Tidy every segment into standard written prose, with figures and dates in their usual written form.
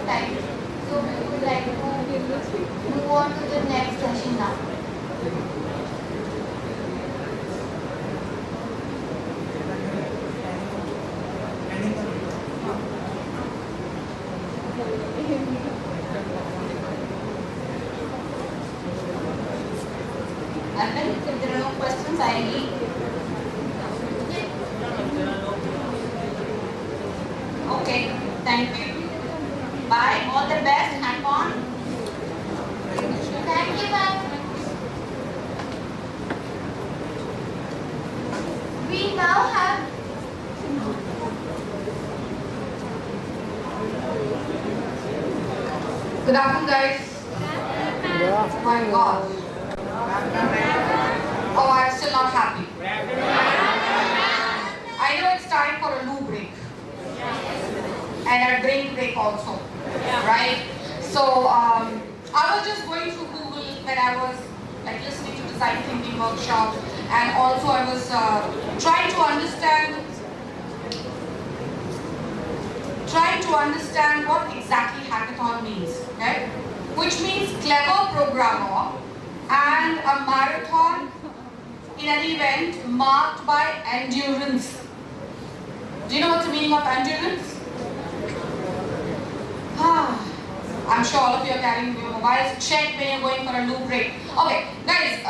time. So we would like to move on to the next session now. And then if there are no questions, I leave. Okay, thank you. Bye. All the best. Hang on. Thank you, ma'am. We now have good afternoon, guys. Oh my God. Oh, I'm still not happy. I know it's time for a loo break. And a drink break also. Right? So, I was just going through Google when I was like listening to design thinking workshop, and also I was trying to understand what exactly hackathon means, okay? Which means clever programmer and a marathon in an event marked by endurance. Do you know what's the meaning of endurance? I'm sure all of you are carrying your mobiles. Check when you're going for a loo break. Okay, guys,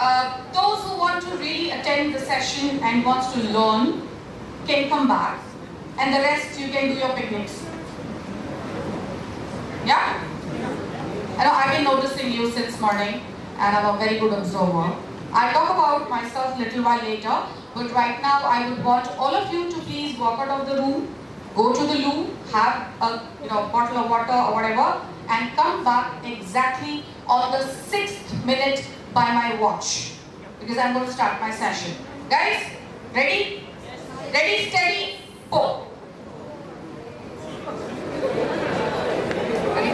those who want to really attend the session and wants to learn can come back, and the rest you can do your picnics. Yeah? I know I've been noticing you since morning, and I'm a very good observer. I'll talk about myself a little while later, but right now I would want all of you to please walk out of the room, go to the loo, have a bottle of water or whatever, and come back exactly on the 6th minute by my watch, because I'm going to start my session. Guys, ready? Ready, steady, go.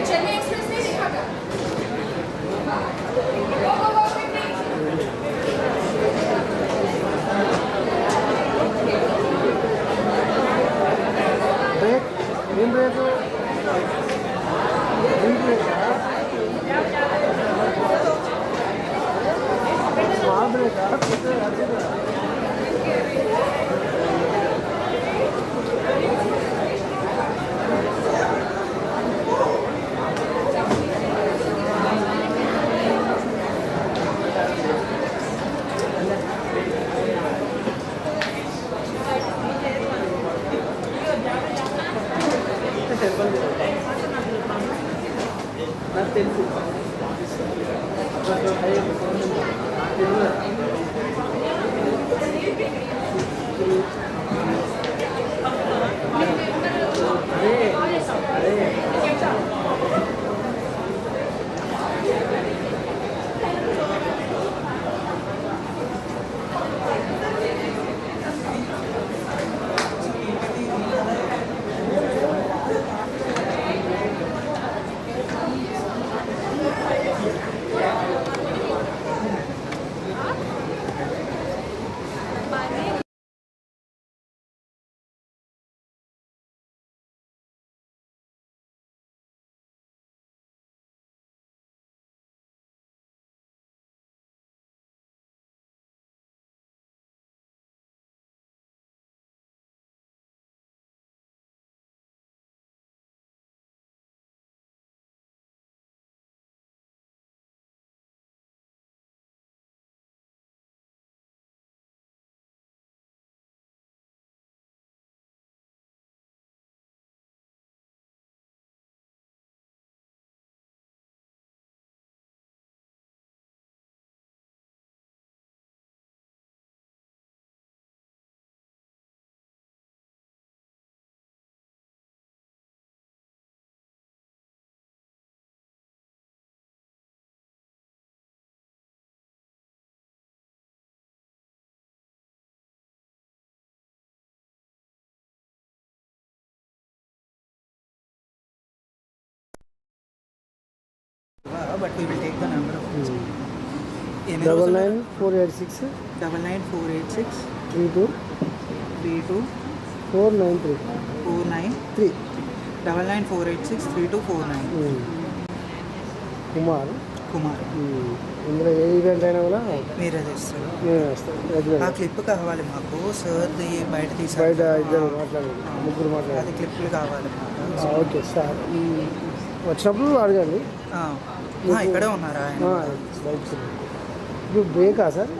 Chennai Express नहीं दिखा था? Go, quickly. Break, green break, small break, But we will take the number of 99486 99486 32 32 493 493. 9948632449. Kumar Kumar. ఇందులో ఏ event అయినా కూడా మీరే చేస్తారు. నేను వస్తాను రెగ్యులర్. ఆ క్లిప్ కావాలి మాకు. సార్ది బయట తీసారు. బయట ఇద్దరు మాట్లాడారు, ముగ్గురు మాట్లాడారు. అది క్లిప్లు కావాలి మాకు. ఓకే సార్, వచ్చినప్పుడు అడగండి. ఇక్కడే ఉన్నారా ఆయన? బైక్ ఇప్పుడు బ్రేకా సార్?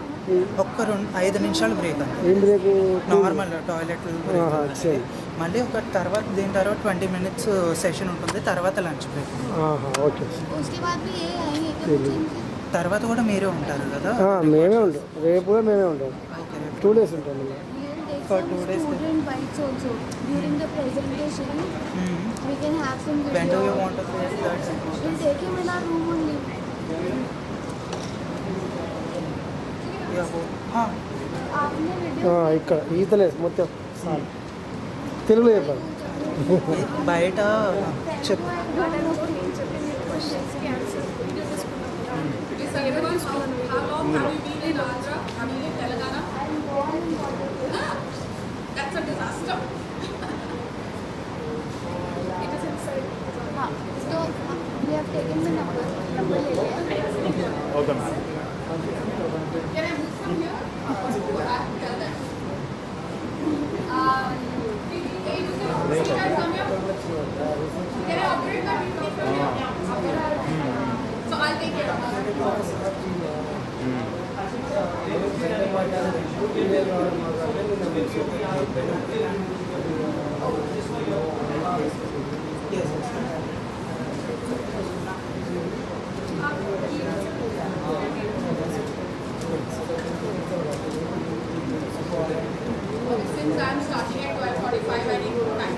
ఒక్క 5 నిమిషాలు బ్రేక్ అండి. ఏం బ్రేక్? Normal toilet. మళ్ళీ ఒక తర్వాత దీని తర్వాత 20 minutes సెషన్ ఉంటుంది, తర్వాత లంచ్ బ్రేక్. ఓకే. తర్వాత కూడా మీరే ఉంటారు కదా? మేమే ఉంటాం, రేపు కూడా మేమే ఉంటాం. 2 days ఉంటాం. For 2 days. Student bites also during the presentation. We can have some video. When do you want to face that? We'll take him in our room only. आपने video ఇక్కడ ఈతలేదు మొత్తం తెలుగులో చెప్పాలి. బయట చెప్పు. questions ki answer video తీసుకున్నాం. How long have you been in Andhra? I mean in Telangana? That's a disaster. It is inside. So we have taken the number ले लिया. Okay ma'am. Can I move from here? Tell them. Hey, you can come here. Can I operate the meeting from here? So I'll take care of it. Since I'm starting at 12:45, I need more time.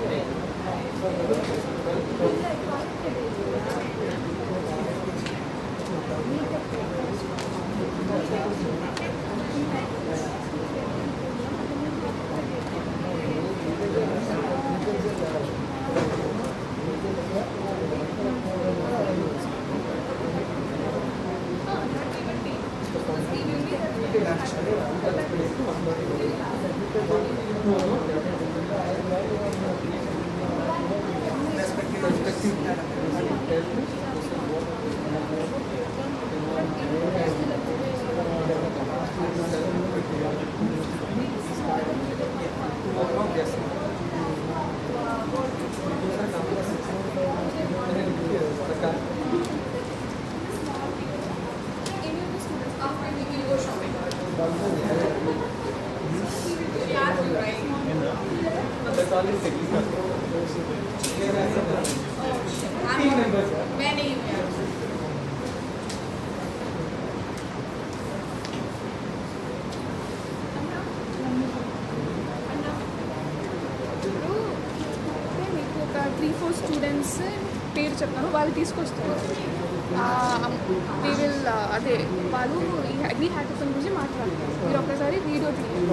मैं नहीं हूँ यार. మీకు ఒక 3-4 students పేరు చెప్తాను, వాళ్ళు తీసుకొస్తారు. వీ విల్ అదే వాళ్ళు ఈ అగ్రి హ్యాకథాన్ గురించి మాట్లాడతారు. మీరు ఒకసారి వీడియో తీయండి.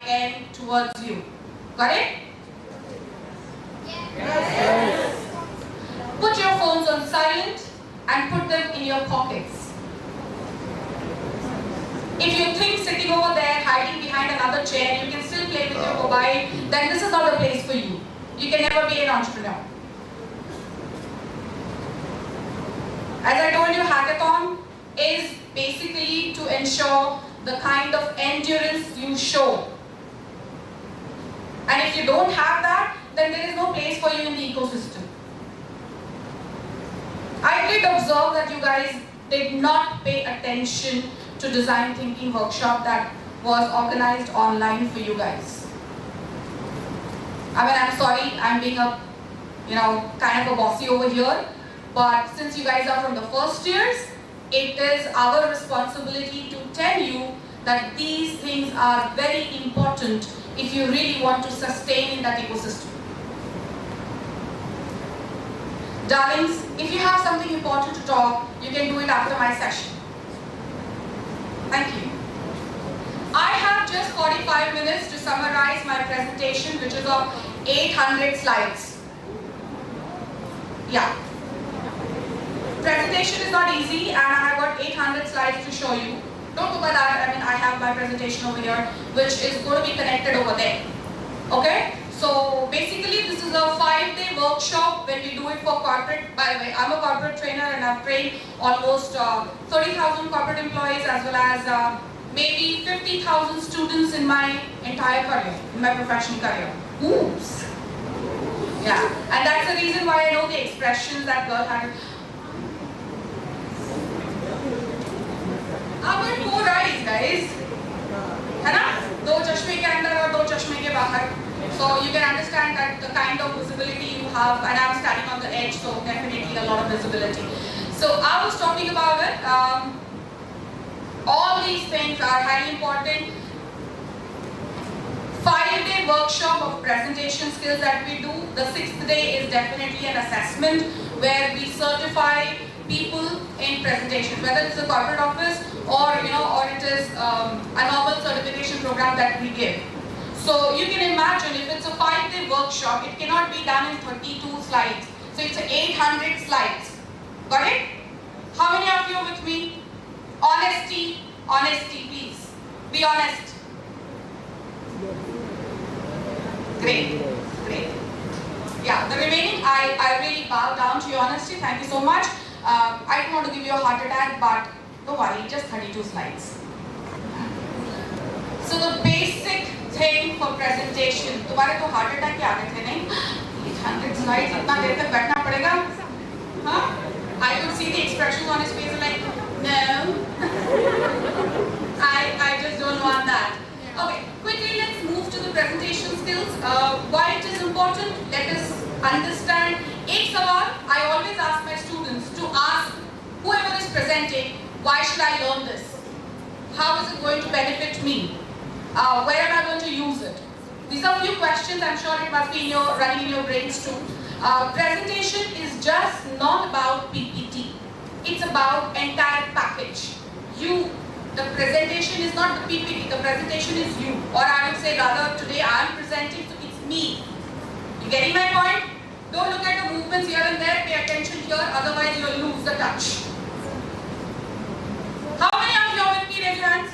end towards you. Got it? Yes. Put your phones on silent and put them in your pockets. If you think sitting over there, hiding behind another chair, you can still play with your mobile, then this is not the place for you. You can never be an entrepreneur. As I told you, hackathon is basically to ensure the kind of endurance you show. And if you don't have that, then there is no place for you in the ecosystem. I did observe that you guys did not pay attention to design thinking workshop that was organized online for you guys. I mean, I'm sorry, I'm being a, kind of a bossy over here, but since you guys are from the first years, it is our responsibility to tell you that these things are very important if you really want to sustain in that ecosystem. Darlings, if you have something important to talk, you can do it after my session. Thank you. I have just 45 minutes to summarize my presentation, which is of 800 slides. Yeah. Presentation is not easy, and I have got 800 slides to show you. Don't look at that. I mean, I have my presentation over here, which is going to be connected over there. Okay? So basically, this is a 5-day workshop when we do it for corporate. By the way, I'm a corporate trainer and I've trained almost 30,000 corporate employees as well as maybe 50,000 students in my entire career, in my professional career. Oops. Yeah, and that's the reason why I know the expressions that girl had. I'm going to 4 eyes, guys. है ना? 2 चश्मे के अंदर और 2 चश्मे के बाहर. So you can understand that the kind of visibility you have, and I'm standing on the edge, so definitely a lot of visibility. So I was talking about it. All these things are highly important. 5-day workshop of presentation skills that we do. The 6th day is definitely an assessment where we certify people in presentation, whether it's a corporate office or or it is a normal certification program that we give. So you can imagine if it's a 5-day workshop, it cannot be done in 32 slides. So it's 800 slides. Got it? How many of you are with me? Honesty, honesty, please. Be honest. Great, great. Yeah, the remaining, I really bow down to your honesty. Thank you so much. I don't want to give you a heart attack, but don't worry, just 32 slides. So the basic thing for presentation, तुम्हारे तो heart attack के आ गए थे नहीं? 800 slides, इतना देर तक बैठना पड़ेगा? Huh? I could see the expressions on his face like, no, I just don't want that. Okay, quickly let's move to the presentation skills. Why it is important? Let us understand. एक सवाल I always ask my students to ask whoever is presenting, why should I learn this? How is it going to benefit me? Where am I going to use it? These are few questions. I'm sure it must be running in your brains too. Presentation is just not about PPT. It's about entire package. The presentation is not the PPT. The presentation is you. Or I would say rather today I am presenting, so it's me. You getting my point? Don't look at the movements here and there. Pay attention here. Otherwise you will lose the touch. How many of you are with me? Raise your hands.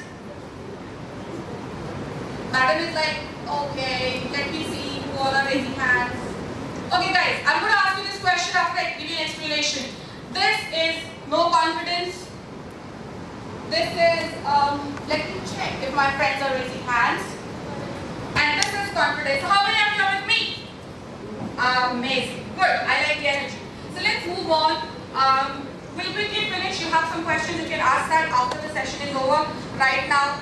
Madam is like, okay, let me see who all are raising hands. Okay guys, I'm going to ask you this question after I give you an explanation. This is no confidence. This is, let me check if my friends are raising hands. And this is confidence. So how many of you are with me? Amazing. Good. I like the energy. So let's move on. We'll quickly finish. You have some questions. You can ask that after the session is over. Right now,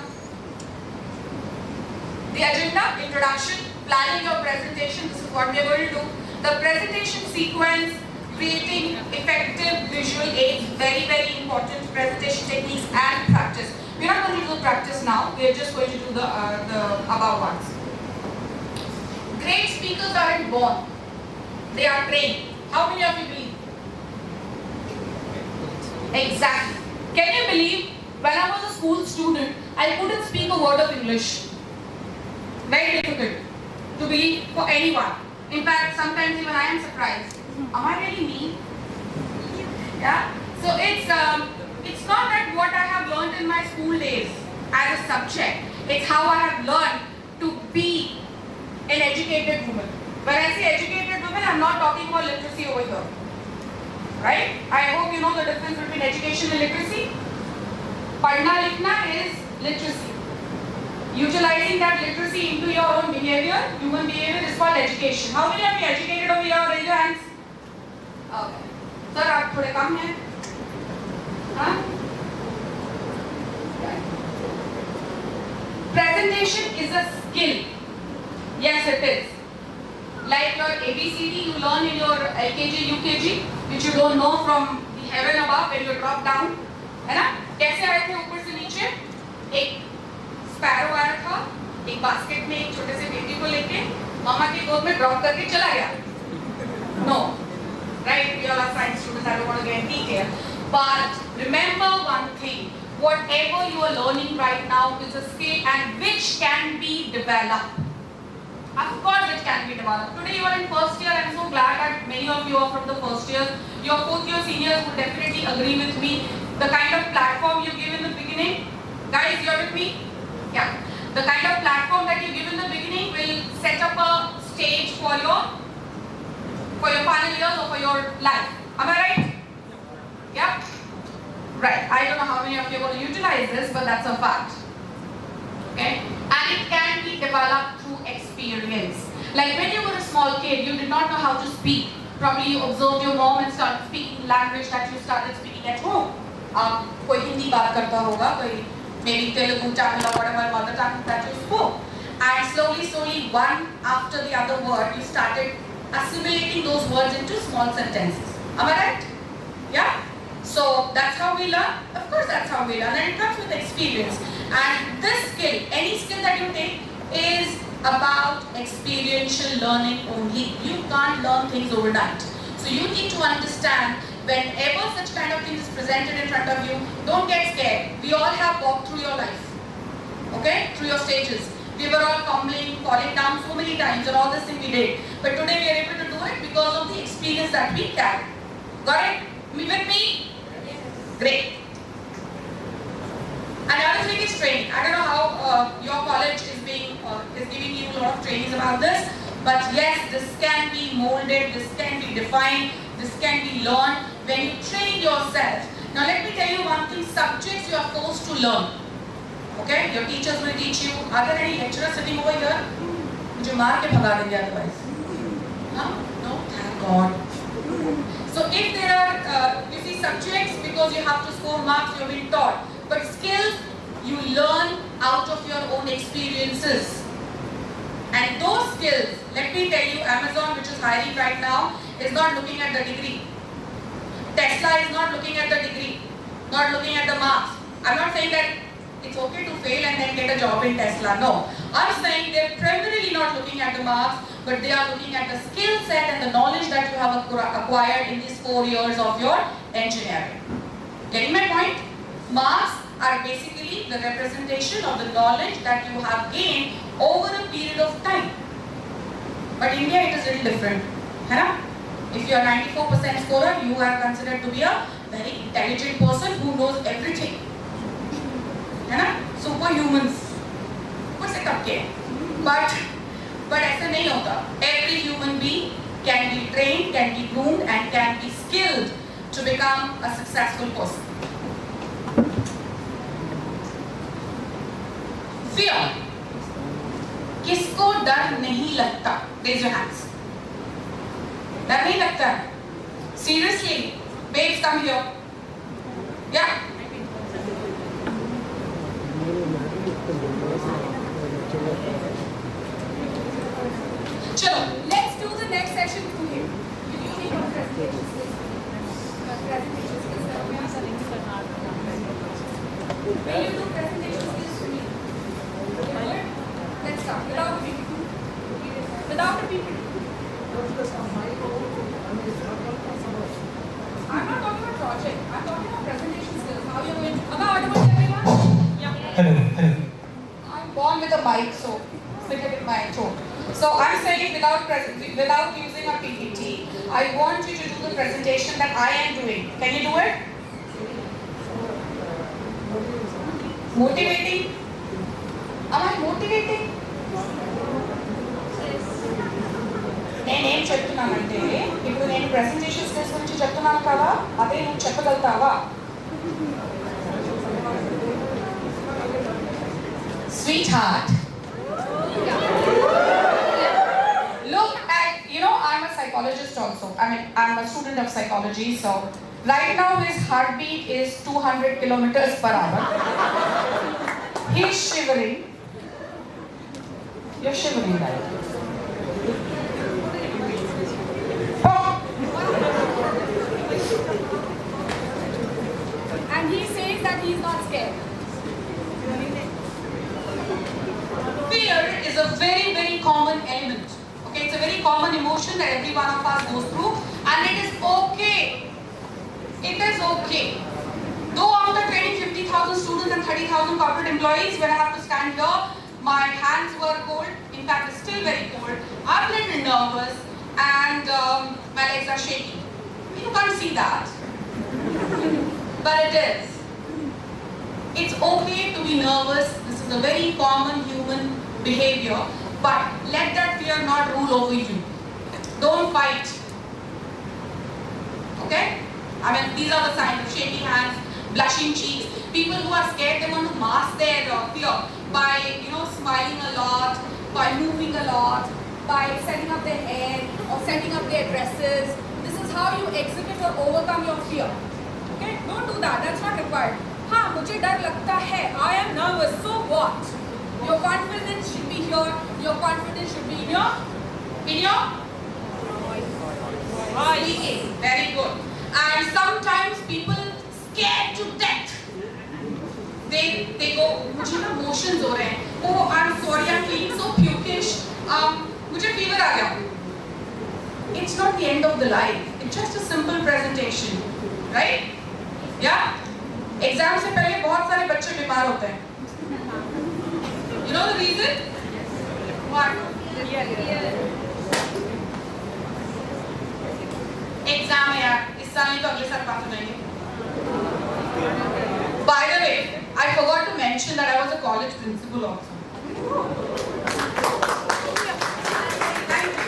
the agenda, introduction, planning your presentation. This is what we are going to do. The presentation sequence, creating effective visual aids, very, very important. Presentation techniques and practice. We're not going to do practice now. We're just going to do the above ones. Great speakers aren't born. They are trained. How many of you believe? Exactly. Can you believe when I was a school student, I couldn't speak a word of English? Very difficult to believe for anyone. In fact, sometimes even I am surprised. Am I really me? Yeah. So it's not that what I have learned in my school days as a subject. It's how I have learned to be an educated woman. When I say educated woman, I'm not talking about literacy over here. Right? I hope you know the difference between education and literacy. Padhna likhna is literacy. Utilizing that literacy into your own behavior, human behavior, is called education. How many of you educated over here? Raise your hands. Okay. Sir, आप थोड़े कम हैं? हाँ? Presentation is a skill. Yes, it is. Like your ABCD you learn in your LKG, UKG, which you don't know from the heaven above when you drop down. है ना? कैसे आए थे ऊपर से नीचे? एक स्पैरो आया था, एक बास्केट में एक छोटे से बेबी को लेके मामा की गोद में ड्रॉप करके चला गया. No, right? We all are science students. I don't want to get in detail. But remember one thing: whatever you are learning right now is a skill and which can be developed. Of course, it can be developed. Today you are in first year. I'm so glad that many of you are from the first year. Your fourth year seniors would definitely agree with me. The kind of platform you give in the beginning, guys, you're with me? Yeah. The kind of platform that you give in the beginning will set up a stage for your final years or for your life. Am I right? Yeah? Right. I don't know how many of you are going to utilize this, but that's a fact. Okay? And it can be developed through experience. Like when you were a small kid, you did not know how to speak. Probably you observed your mom and started speaking language that you started speaking at home. कोई हिंदी बात करता होगा, कोई maybe Telugu, Tamil or whatever mother tongue that you spoke. And slowly, one after the other word, you started assimilating those words into small sentences. Am I right? Yeah? So that's how we learn. Of course that's how we learn, and it comes with experience. And this skill, any skill that you take, is about experiential learning only. You can't learn things overnight. So you need to understand whenever such kind of thing is presented in front of you, don't get scared. We all have walked through your life. Okay? Through your stages. We were all fumbling, falling down so many times and all this thing we did. But today we are able to do it because of the experience that we carry. Got it? Me with me? Great. Another thing is training. I don't know how your college is giving you a lot of trainings about this, but yes, this can be molded, this can be defined, this can be learned when you train yourself. Now let me tell you one thing: subjects you are forced to learn. Okay, your teachers will teach you. Are there any lecturers sitting over here? मुझे मार के भगा देंगे otherwise. Huh? No, thank God. So if there are, you see, subjects, because you have to score marks, you have been taught. But skills, you learn out of your own experiences. And those skills, let me tell you, Amazon, which is hiring right now, is not looking at the degree. Tesla is not looking at the degree, not looking at the marks. I'm not saying that it's okay to fail and then get a job in Tesla. No. I'm saying they're primarily not looking at the marks, but they are looking at the skill set and the knowledge that you have acquired in these 4 years of your engineering. Getting my point? Marks are basically the representation of the knowledge that you have gained over a period of time. But India, it is a little different. Hai? If you are 94% scorer, you are considered to be a very intelligent person who knows everything. Hai? Superhumans. What's it up here? But ऐसा नहीं होता. Every human being can be trained, can be groomed, and can be skilled to become a successful person. Fear. किसको डर नहीं लगता? Raise your hands. डर नहीं लगता? Seriously, babes, come here. Yeah. Chalo, let's do the next section through here. Will you take your presentations? Will you do presentation skills for me? Let's start. Without a PPT. Without a PPT. I'm not talking about project. I'm talking about presentation skills. How you're going to... Am I audible to everyone? Yeah. Hello. I'm born with a mic, so fit it in my tone. So I'm saying without using a PPT, I want you to do the presentation that I am doing. Can you do it? Motivating? Am I motivating? నేనేం చెప్తున్నానంటే ఇప్పుడు నేను presentation skills గురించి చెప్తున్నాను కదా, అదే నువ్వు చెప్పగలుగుతావా? Sweetheart, look at, I'm a psychologist also. I'm a student of psychology, so right now his heartbeat is 200 kilometers per hour. He's shivering. You're shivering, right? And he says that he's not scared. Fear is a very, very common element. Okay, it's a very common emotion that every one of us goes through, and it is okay. It is okay. Though after training 50,000 students and 30,000 corporate employees, when I have to stand here, my hands were cold. In fact, it's still very cold. I'm a little nervous, and my legs are shaking. You can't see that, but it is. It's okay to be nervous. This is a very common human behavior, but let that fear not rule over you. Don't fight. Okay? These are the signs of shaky hands, blushing cheeks. People who are scared, they want to mask their fear by, smiling a lot, by moving a lot, by setting up their hair or setting up their dresses. This is how you exhibit or overcome your fear. Okay? Don't do that. That's not required. हाँ मुझे डर लगता है, I am nervous, so what? Your confidence should be here, your confidence should be in your speaking. Very good. And sometimes people scared to death. They go, मुझे ना motions हो रहे हैं, oh I'm sorry, I'm feeling so pukish, मुझे fever आ गया. It's not the end of the life, it's just a simple presentation, right? Yeah? Exam से पहले बहुत सारे बच्चे बीमार होते हैं. You know the reason? What? Exam है यार, इस साल नहीं तो अगले साल पास हो जाएंगे. By the way, I forgot to mention that I was a college principal also. Thank you.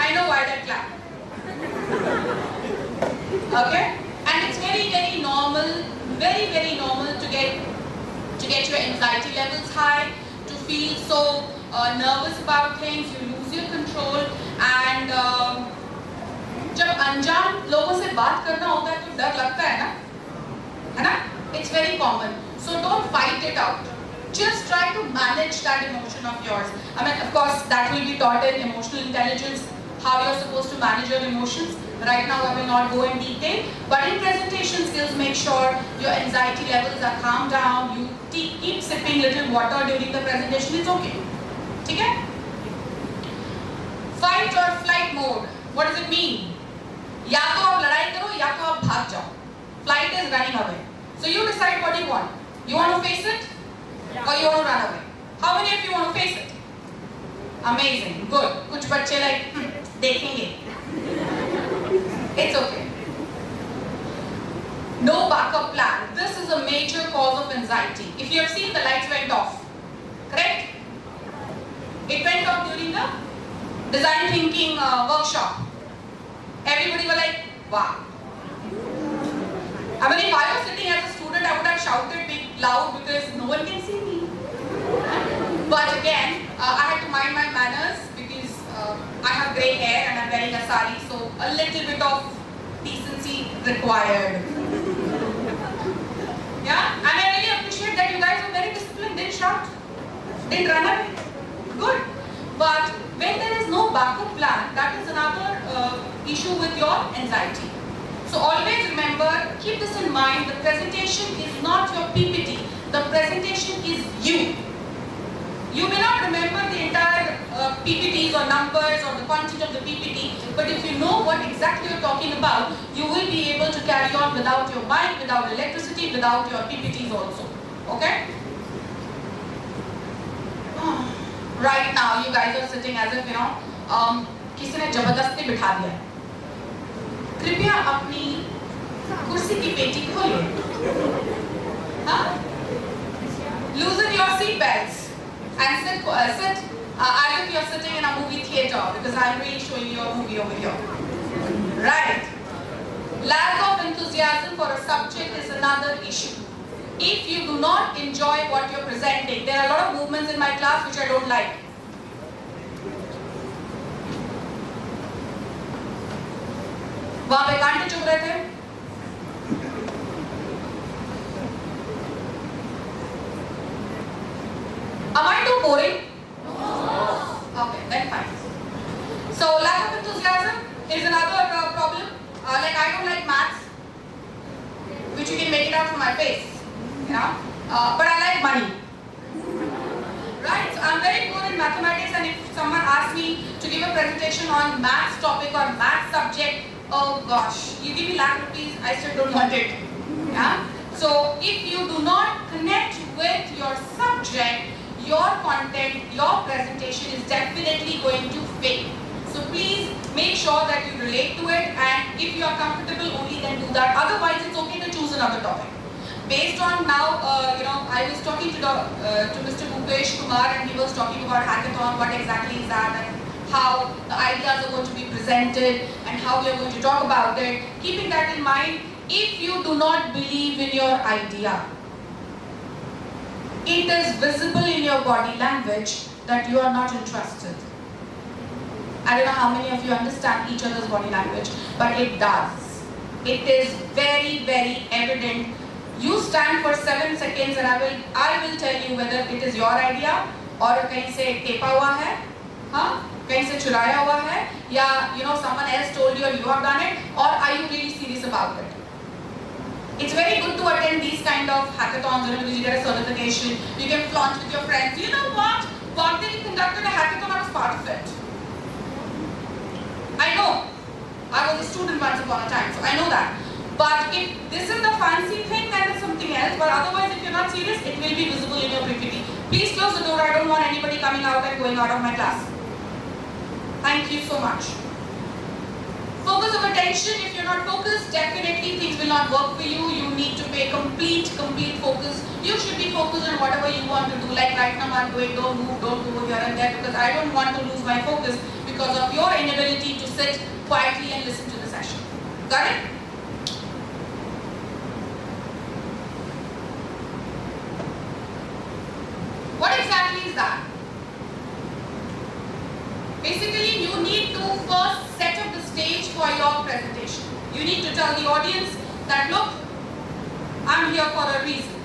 I know why that clap. Okay? And it's very, very normal to get your anxiety levels high, to feel so nervous about things, you lose your control, and जब अनजान लोगों से बात करना होता है तो डर लगता है ना? It's very common. So don't fight it out. Just try to manage that emotion of yours. Of course, that will be taught in emotional intelligence, how you're supposed to manage your emotions. Right now, I will not go in detail, but in presentation skills, make sure your anxiety levels are calmed down. You keep sipping little water during the presentation. It's okay. Okay? Fight or flight mode. What does it mean? या तो आप लड़ाई करो या तो आप भाग जाओ. Flight is running away. So you decide what you want. You want to face it, or you want to run away? How many of you want to face it? Amazing. Good. कुछ बच्चे like देखेंगे. It's okay. No backup plan. This is a major cause of anxiety. If you have seen, the lights went off. Correct? It went off during the design thinking workshop. Everybody was like, wow. If I was sitting as a student, I would have shouted big loud because no one can see me. But again, I had to mind my manners because I have grey hair and I'm wearing a sari, so a little bit of decency required. Yeah, and I really appreciate that you guys were very disciplined, didn't shout, didn't run away. Good. But when there is no backup plan, that is another issue with your anxiety. So always remember, keep this in mind, the presentation is not your PPT, the presentation is you. You may not remember the entire PPTs or numbers or the content of the PPT, but if you know what exactly you're talking about, you will be able to carry on without your mic, without electricity, without your PPTs also. Okay? Right now, you guys are sitting as if, किसी ने जबरदस्ती बिठा दिया. कृपया अपनी कुर्सी की पेटी खोलिए. हाँ? Loosen your seat belts and sit as if you're sitting in a movie theater, because I'm really showing you a movie over here. Right. Lack of enthusiasm for a subject is another issue. If you do not enjoy what you're presenting, there are a lot of movements in my class which I don't like. वहाँ पे कांटे चुभ रहे थे. Am I too boring? No. Okay, then fine. So lack of enthusiasm is another problem. Like I don't like maths, which you can make it out from my face, but I like money. Right? So I'm very poor in mathematics, and if someone asks me to give a presentation on maths topic or maths subject, oh gosh, you give me lakh rupees, I still don't want it. Yeah? So if you do not connect with your subject, your content, your presentation is definitely going to fail. So please make sure that you relate to it, and if you are comfortable, only then do that. Otherwise, it's okay to choose another topic. Based on now, I was talking to Mr. Bhupesh Kumar, and he was talking about hackathon, what exactly is that, and how the ideas are going to be presented, and how we are going to talk about it. Keeping that in mind, if you do not believe in your idea, it is visible in your body language that you are not interested. I don't know how many of you understand each other's body language, but it does. It is very, very evident. You stand for 7 seconds and I will tell you whether it is your idea or कहीं से टेपा हुआ है, हाँ, कहीं से चुराया हुआ है, या someone else told you and you have done it, or are you really serious about it? It's very good to attend these kind of hackathons because you get a certification, you can flaunt with your friends. You know what? Vaagdevi conducted a hackathon, I was part of it. I know. I was a student once upon a time, so I know that. But if this is the fancy thing, then it's something else. But otherwise, if you're not serious, it will be visible in your PPT. Please close the door. I don't want anybody coming out and going out of my class. Thank you so much. Focus of attention. If you're not focused, definitely things will not work for you. You need to pay complete focus. You should be focused on whatever you want to do. Like right now I'm doing, don't move, don't go here and there, because I don't want to lose my focus because of your inability to sit quietly and listen to the session. Got it? What exactly is that? Basically, you need to first set up the stage for your presentation. You need to tell the audience that, look, I'm here for a reason.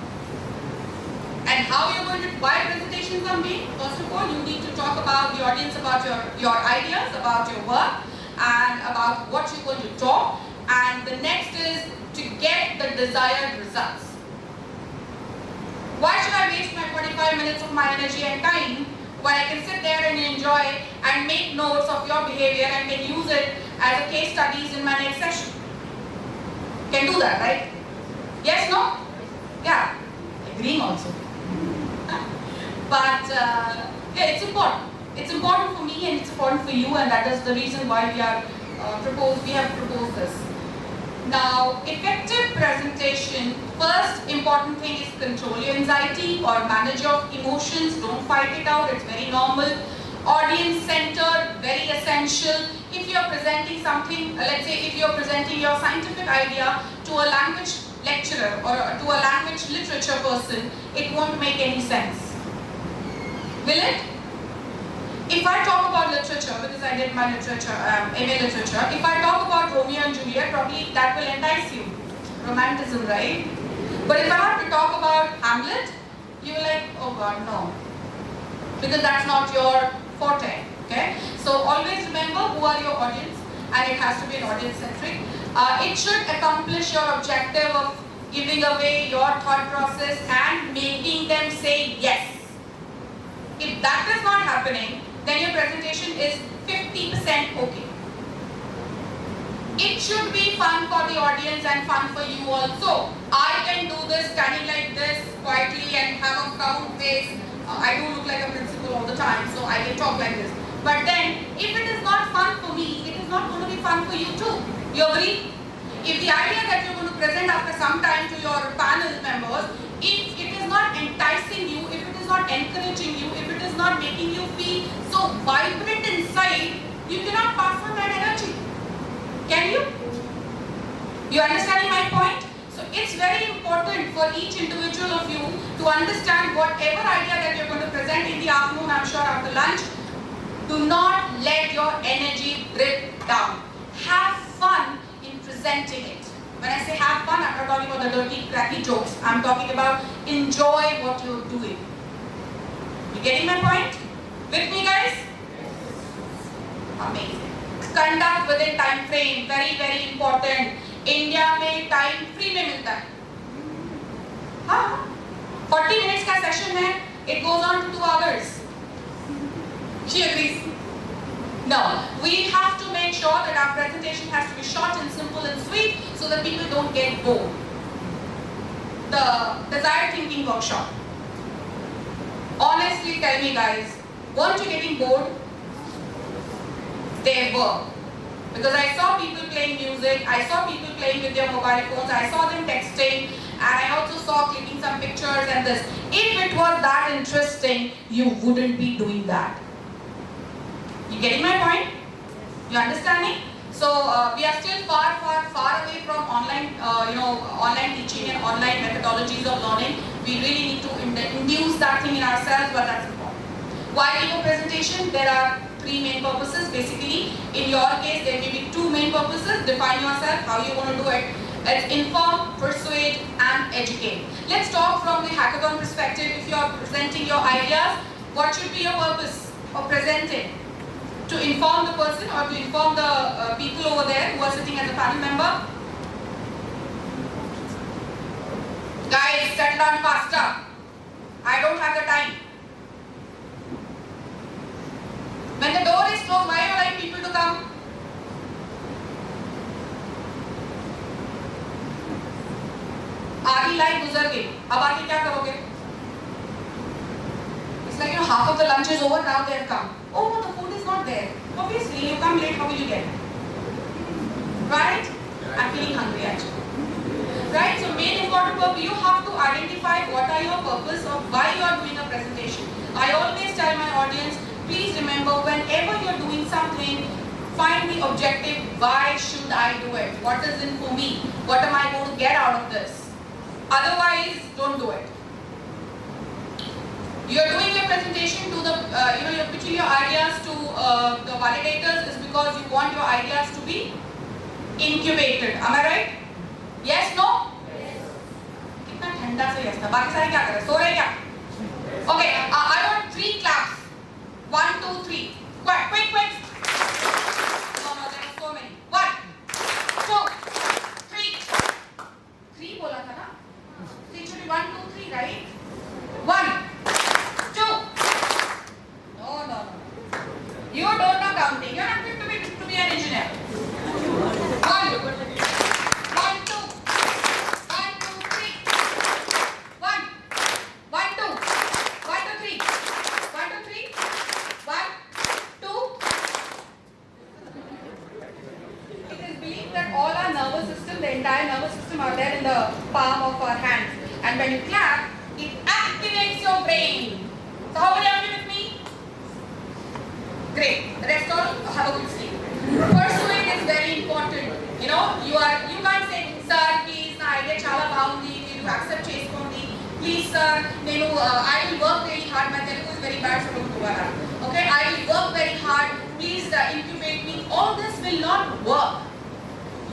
And how you're going to, why presentations are made? First of all, you need to talk about the audience, about your ideas, about your work, and about what you're going to talk. And the next is to get the desired results. Why should I waste my 45 minutes of my energy and time when I can sit there and enjoy and make notes of your behavior and can use it as a case studies in my next session? Can do that, right? Yes, no? Yeah, agreeing also. But yeah, it's important. It's important for me and it's important for you, and that is the reason why we have proposed this. Now, effective presentation, first important thing is control your anxiety or manage your emotions. Don't fight it out, it's very normal. Audience centered, very essential. If you are presenting something, let's say if you are presenting your scientific idea to a language lecturer or to a language literature person, it won't make any sense. Will it? If I talk about literature, because I did my literature, MA literature, if I talk about Romeo and Juliet, probably that will entice you. Romanticism, right? But if I have to talk about Hamlet, you're like, oh God, no. Because that's not your forte, okay? So always remember who are your audience, and it has to be an audience-centric. It should accomplish your objective of giving away your thought process and making them say yes. If that is not happening, then your presentation is 50% okay. It should be fun for the audience and fun for you also. I can do this standing like this quietly and have a frown face. I do look like a principal all the the time, so I can talk like this. But then, if it is not fun for me, it is not going to be fun for you too. You agree? If the idea that you're going to present after some time to your panel members, if it is not enticing you, if it is not encouraging you, if it is not making you feel so vibrant inside, you cannot pass on that energy. Can you? You understanding my point? So it's very important for each individual of you to understand whatever idea that you're going to present in the afternoon, I'm sure after lunch, do not let your energy drip down. Have fun in presenting it. When I say have fun, I'm not talking about the dirty, cracky jokes. I'm talking about enjoy what you're doing. You getting my point? With me, guys? Amazing. Conduct within time frame. Very, very important. India में time free में मिलता है. हाँ. 40 minutes का session है. It goes on to 2 hours. She agrees. No, we have to make sure that our presentation has to be short and simple and sweet so that people don't get bored. The desired thinking workshop. Honestly, tell me guys, weren't you getting bored? They were. Because I saw people playing music, I saw people playing with their mobile phones, I saw them texting, and I also saw clicking some pictures and this. If it was that interesting, you wouldn't be doing that. You getting my point? You understanding? So we are still far away from online, online teaching and online methodologies of learning. We really need to induce that thing in ourselves, but that's important. Why video presentation? There are 3 main purposes. Basically, in your case, there may be 2 main purposes. Define yourself, how you want to do it. It's inform, persuade, and educate. Let's talk from the hackathon perspective. If you are presenting your ideas, what should be your purpose of presenting? To inform the person or to inform the people over there who are sitting as a panel member? Guys, settle down faster. I don't have the time. When the door is closed, why do you like people to come? आधी life गुजर गई, अब आगे क्या करोगे? It's like, half of the lunch is over, now they have come. Oh no, the food is not there. Obviously, you come late, how will you get it? Right? I'm feeling hungry actually. Right? So main important purpose, you have to identify what are your purpose of why you are doing a presentation. I always tell my audience, please remember, whenever you are doing something, find the objective, why should I do it? What is in for me? What am I going to get out of this? Otherwise, don't do it. You are doing your presentation to the, you're pitching your ideas to the validators is because you want your ideas to be incubated. Am I right? Yes, no? Yes. कितना ठंडा से yes था. बाकी सारे क्या कर रहे हैं? सो रहे क्या? Okay, I want 3 claps. 1, 2, 3. Quick. No, there are so many. 1, 2, 3. 3 बोला था ना? So it should be 1, 2, 3, right? 1, 2. No. You don't know counting. You're not fit to be an engineer. 1, 2, 1, 2, 3. 1, 1, 2, 1, 2, 3. 1, 2, 3. 1, 2. It is believed that all our nervous system, the entire nervous system are there in the palm of our hands. And when you clap, it activates your brain. So how many of you with me? Great. The rest all have a good sleep. Persuade is very important. You can't say, sir, please, na idea chala baundi, you accept cheskondi. Please, sir, I will work very hard. My Telugu is very bad, so don't do that. Okay, I will work very hard. Please incubate me. All this will not work.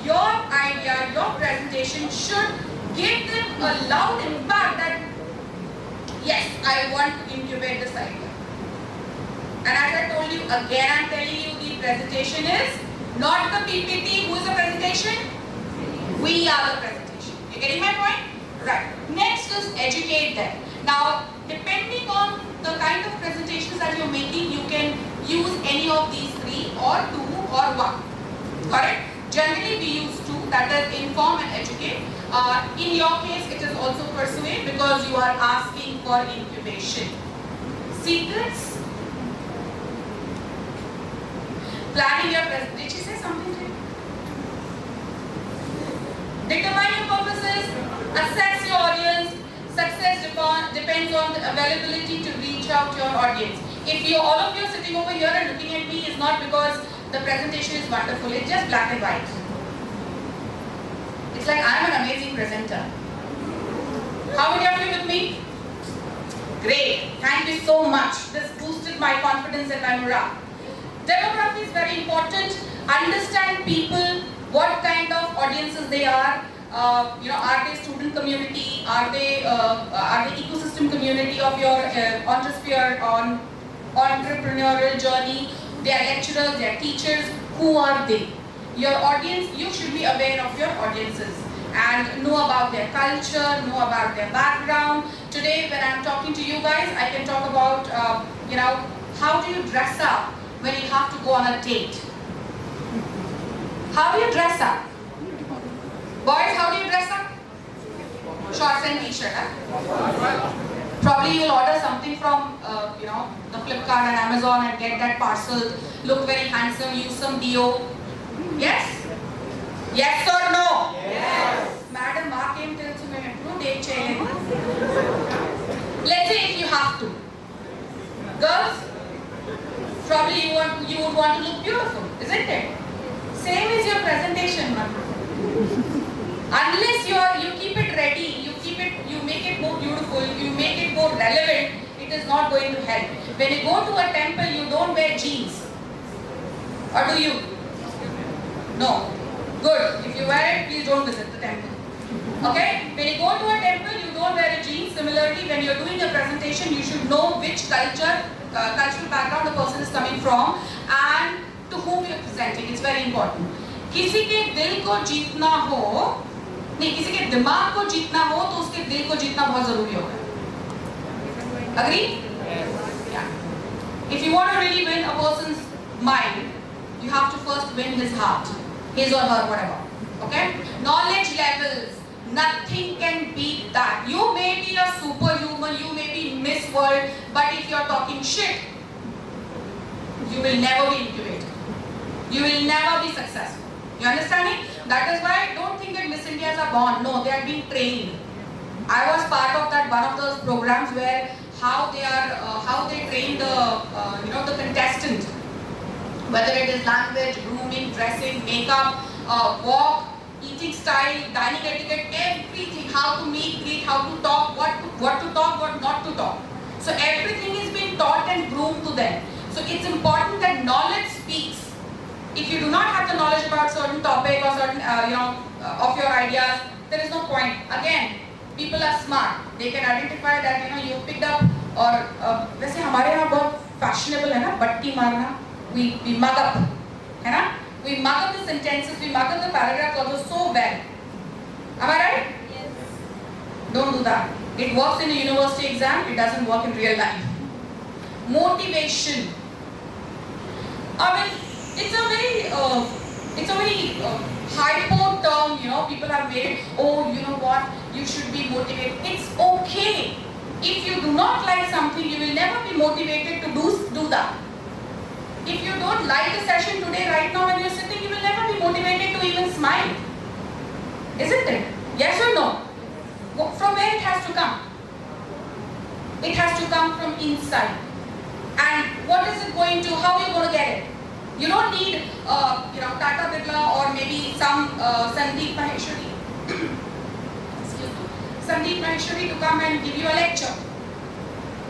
Your idea, your presentation should give them a loud impact that, yes, I want to incubate this idea. And as I told you, again I'm telling you, the presentation is not the PPT. Who is the presentation? We are the presentation. You getting my point? Right. Next is educate them. Now, depending on the kind of presentations that you're making, you can use any of these 3 or 2 or 1. Correct? Generally we use 2, that is inform and educate. In your case, it is also persuade because you are asking for incubation. Secrets, Planning your presentation. Did she say something to you? Determine your purposes, assess your audience. Success depends on the availability to reach out to your audience. If you, all of you are sitting over here and looking at me, is not because the presentation is wonderful, it's just black and white. It's like I am an amazing presenter. How many of you with me? Great, thank you so much. This boosted my confidence and my morale. Demography is very important. Understand people, what kind of audiences they are. Are they student community? Are they ecosystem community of your entrepreneurial journey? They are lecturers, they are teachers. Who are they? Your audience, you should be aware of your audiences and know about their culture, know about their background. Today, when I'm talking to you guys, I can talk about how do you dress up when you have to go on a date? How do you dress up? Boys, how do you dress up? Shorts and t-shirt, huh? Probably you'll order something from, the Flipkart and Amazon and get that parcel. Look very handsome, use some deo. Yes? Yes or no? Yes. Madam, Mark came till no date chain. Let's say if you have to. Girls, probably you would want to look beautiful, isn't it? Same is your presentation, unless you keep it ready, you make it more beautiful, you make it more relevant, it is not going to help. When you go to a temple, you don't wear jeans. Or do you? No. Good. If you wear it, please don't visit the temple. Okay? When you go to a temple, you don't wear a jeans. Similarly, when you're doing a presentation, you should know which cultural background the person is coming from and to whom you're presenting. It's very important. किसी के दिल को जीतना हो, नहीं किसी के दिमाग को जीतना हो तो उसके दिल को जीतना बहुत जरूरी होगा. Agree? Yeah. If you want to really win a person's mind, you have to first win his heart, his or her, whatever. Okay? Knowledge levels, nothing can beat that. You may be a superhuman, you may be Miss World, but if you're talking shit, you will never be incubated. You will never be successful. You understand me? That is why don't think that Miss Indias are born. No, they are being trained. I was part of that one of those programs where how they train the contestant, whether it is language, grooming, dressing, makeup, walk, eating style, dining etiquette, everything. How to meet, greet, how to talk, what to talk, what not to talk. So everything is being taught and groomed to them. So it's important that knowledge speaks. If you do not have the knowledge about certain topic or certain of your ideas, there is no point. Again, people are smart. They can identify that you picked up or वैसे हमारे यहाँ बहुत fashionable है ना बट्टी मारना. We mug up, है ना? We mug up the sentences, we mug up the paragraphs also so well. Am I right? Yes. Don't do that. It works in a university exam. It doesn't work in real life. Motivation. I mean, it's a very hypo term. People have made it. Oh, you know what? You should be motivated. It's okay. If you do not like something, you will never be motivated to do that. If you don't like the session today, right now when you're sitting, you will never be motivated to even smile. Isn't it? Yes or no? From where it has to come? It has to come from inside. And what is it going to, how are you going to get it? You don't need, Tata Birla or maybe some Sandeep Maheshwari. Excuse me. Sandeep Maheshwari to come and give you a lecture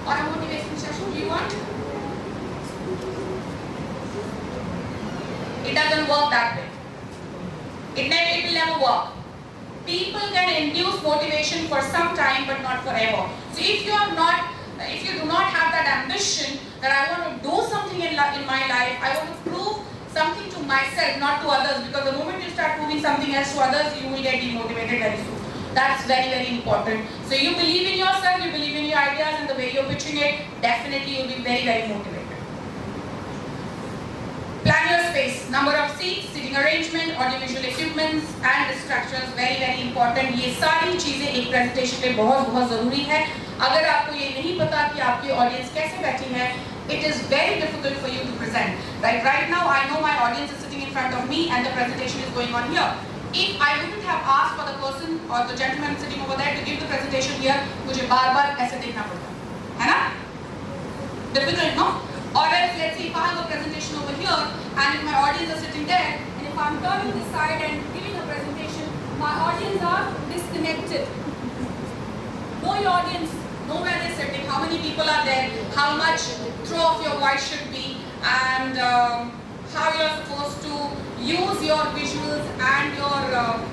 or a motivation session. Do you want? It doesn't work that way. It will never work. People can induce motivation for some time, but not forever. So if you do not have that ambition that I want to do something in my life, I want to prove something to myself, not to others, because the moment you start proving something else to others, you will get demotivated very soon. That's very, very important. So you believe in yourself, you believe in your ideas, and the way you're pitching it, definitely you'll be very, very motivated. Plan your space, number of seats, sitting arrangement, audiovisual equipments and distractions, very, very important. ये सारी चीजें एक presentation पे बहुत ज़रूरी है. अगर आपको ये नहीं पता कि आपकी audience कैसे बैठी है, it is very difficult for you to present. Like right now, I know my audience is sitting in front of me and the presentation is going on here. If I wouldn't have asked for the person or the gentleman sitting over there to give the presentation here, मुझे बार-बार ऐसे देखना पड़ता, है ना? Difficult, no? Or else, let's say if I have a presentation over here and if my audience are sitting there, and if I'm turning this side and giving a presentation, my audience are disconnected. Know your audience, know where they're sitting, how many people are there, how much throw of your voice should be, and how you're supposed to use your visuals and your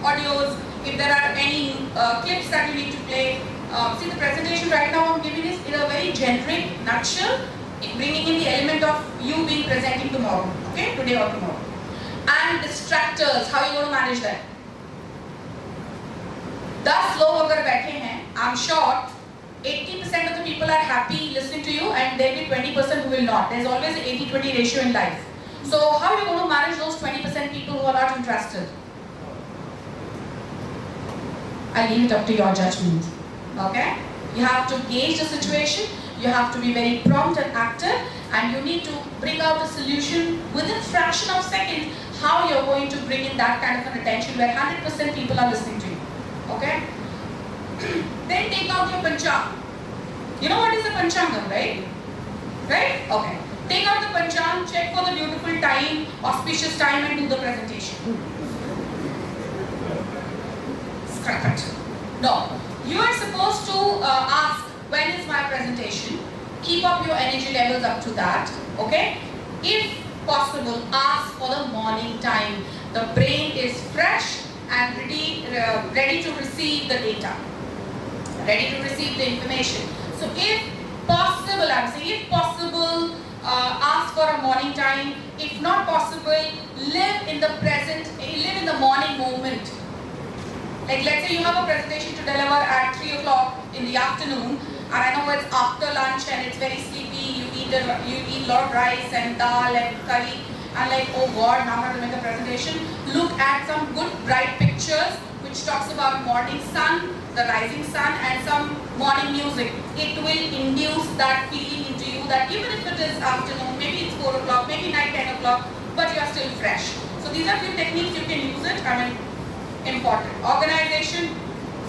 audios. If there are any clips that you need to play. See, the presentation right now I'm giving is in a very generic nutshell, bringing in the element of you being presenting tomorrow, okay, today or tomorrow. And distractors, how are you going to manage that? 10 लोग अगर बैठे हैं, I'm sure 80% of the people are happy listening to you and there will be 20% who will not. There's always an 80-20 ratio in life. So how are you going to manage those 20% people who are not interested? I leave it up to your judgment. Okay? You have to gauge the situation, you have to be very prompt and active, and you need to bring out a solution within a fraction of seconds how you're going to bring in that kind of an attention where 100% people are listening to you. Okay? Then take out your panchang. You know what is a panchangam, right? Right? Okay. Take out the panchang, check for the beautiful time, auspicious time, and do the presentation. Scrap it. No. You are supposed to ask, when is my presentation? Keep up your energy levels up to that. Okay? If possible, ask for the morning time. The brain is fresh and ready to receive the data, ready to receive the information. So if possible, I'm saying if possible, ask for a morning time. If not possible, live in the present, live in the morning moment. Like let's say you have a presentation to deliver at 3 o'clock in the afternoon, and I know it's after lunch and it's very sleepy, you eat a lot of rice and dal and curry, and like, oh God, now I have to make a presentation. Look at some good bright pictures which talks about morning sun, the rising sun, and some morning music. It will induce that feeling into you that even if it is afternoon, maybe it's 4 o'clock, maybe night 10 o'clock, but you are still fresh. So these are few techniques you can use it. I mean, important. Organization,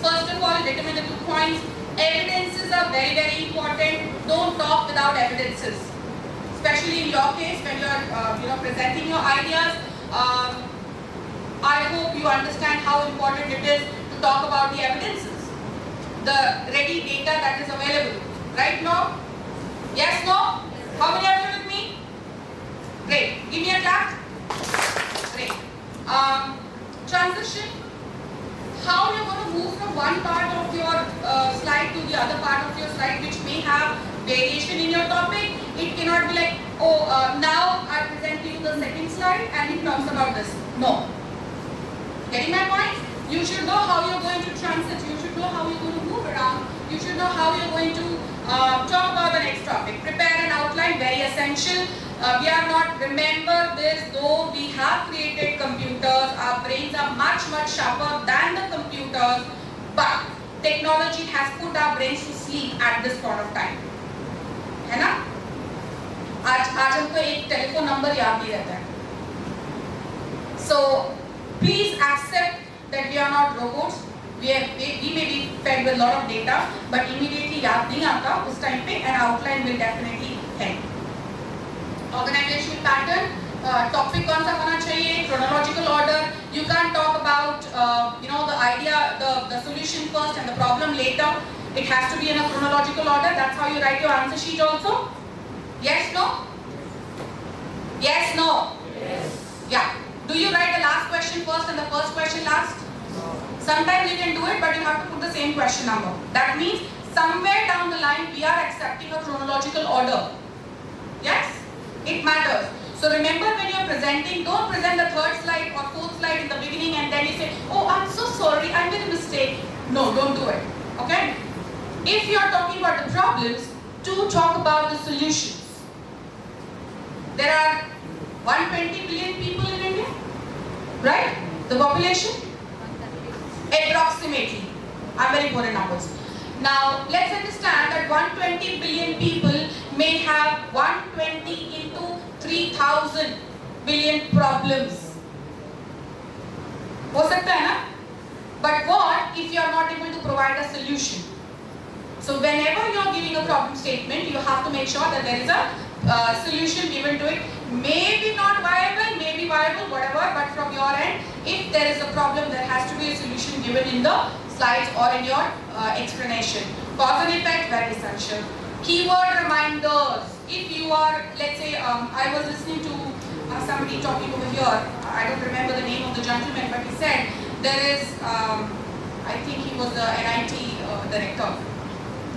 first of all, determine the 2 points. Evidences are very, very important. Don't talk without evidences. Especially in your case, when you are presenting your ideas, I hope you understand how important it is to talk about the evidences, the ready data that is available. Right now? Yes, no? How many of you with me? Great. Give me a clap. Great. Transition. How you're going to move from one part of your slide to the other part of your slide, which may have variation in your topic. It cannot be like, oh, now I present to you the second slide and it talks about this. No. Getting my point? You should know how you're going to transit. You should know how you're going to move around. You should know how you're going to talk about the next topic. Prepare an outline, very essential. We are not, remember this, though we have created computers, our brains are much, much sharper than the computers, but technology has put our brains to sleep at this point of time. है ना? आज हमको एक telephone number याद नहीं रहता है. So please accept that we are not robots. We may be fed with a lot of data, but immediately याद नहीं आता उस time पे, an outline will definitely help. Organizational pattern, topic कौन सा होना चाहिए, chronological order. You can't talk about the idea, the solution first and the problem later. It has to be in a chronological order. That's how you write your answer sheet also. Yes, no? Yes, no? Yes. Yeah. Do you write the last question first and the first question last? No. Sometimes you can do it, but you have to put the same question number. That means somewhere down the line we are accepting a chronological order. Yes? It matters. So remember, when you are presenting, don't present the 3rd slide or 4th slide in the beginning and then you say, oh, I'm so sorry, I made a mistake. No, don't do it. Okay? If you are talking about the problems, do talk about the solutions. There are 120 billion people in India, right? The population? Approximately. I'm very poor in numbers. Now, let's understand that 120 billion people may have 120 into 3,000 billion problems. हो सकता है ना? But what if you are not able to provide a solution? So whenever you are giving a problem statement, you have to make sure that there is a solution given to it. Maybe not viable, maybe viable, whatever, but from your end, if there is a problem, there has to be a solution given in the slides or in your explanation. Cause and effect, very essential. Keyword reminders. If you are, let's say, I was listening to somebody talking over here, I don't remember the name of the gentleman, but he said, there is, I think he was the NIT director.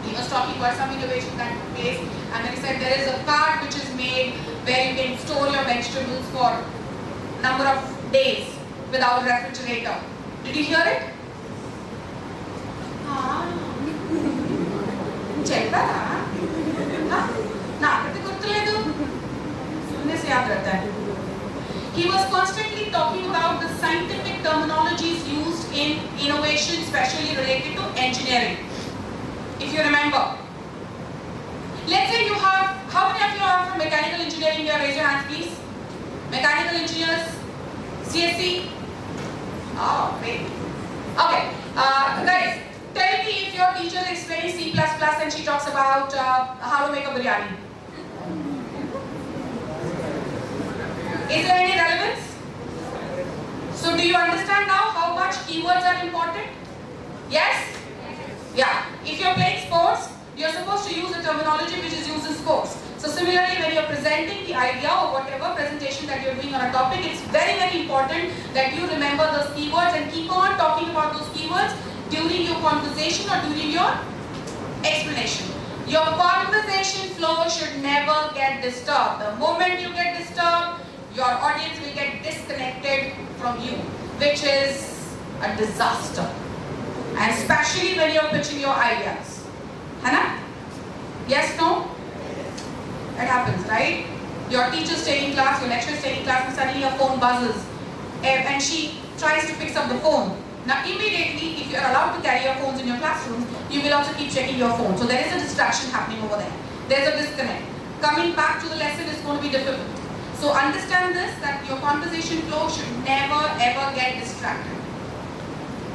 He was talking about some innovation that took place, and then he said there is a cart which is made where you can store your vegetables for a number of days without refrigerator. Did you hear it? He was constantly talking about the scientific terminologies used in innovation, especially related to engineering. If you remember, let's say you have, how many of you are from mechanical engineering here? Raise your hands, please. Mechanical engineers, CSC. Oh, great. Okay, guys, tell me if your teacher explains C++ and she talks about how to make a biryani. Is there any relevance? So do you understand now how much keywords are important? Yes? Yeah. If you're playing sports, you're supposed to use the terminology which is used in sports. So similarly, when you're presenting the idea or whatever presentation that you're doing on a topic, it's very, very important that you remember those keywords and keep on talking about those keywords during your conversation or during your explanation. Your conversation flow should never get disturbed. The moment you get disturbed, your audience will get disconnected from you, which is a disaster. And especially when you're pitching your ideas. Hannah? Yes, no? It happens, right? Your teacher's taking class, your lecturer's taking class, and suddenly your phone buzzes. And she tries to pick up the phone. Now immediately, if you're allowed to carry your phones in your classroom, you will also keep checking your phone. So there is a distraction happening over there. There's a disconnect. Coming back to the lesson is going to be difficult. So understand this, that your conversation flow should never ever get distracted.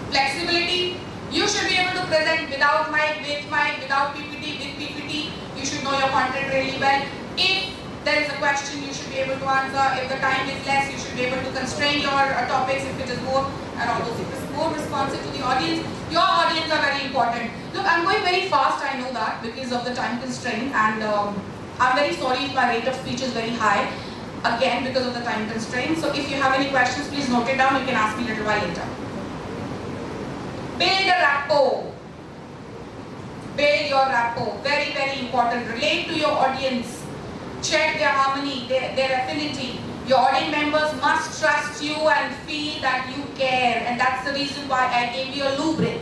Flexibility, you should be able to present without mic, with mic, without PPT, with PPT. You should know your content really well. If there is a question, you should be able to answer. If the time is less, you should be able to constrain your topics if it is more, and all those things. More responsive to the audience. Your audience are very important. Look, I'm going very fast, I know that, because of the time constraint, and I'm very sorry if my rate of speech is very high. Again, because of the time constraint. So if you have any questions, please note it down. You can ask me a little while later. Build a rapport. Build your rapport. Very, very important. Relate to your audience. Check their harmony, their affinity. Your audience members must trust you and feel that you care. And that's the reason why I gave you a loo break.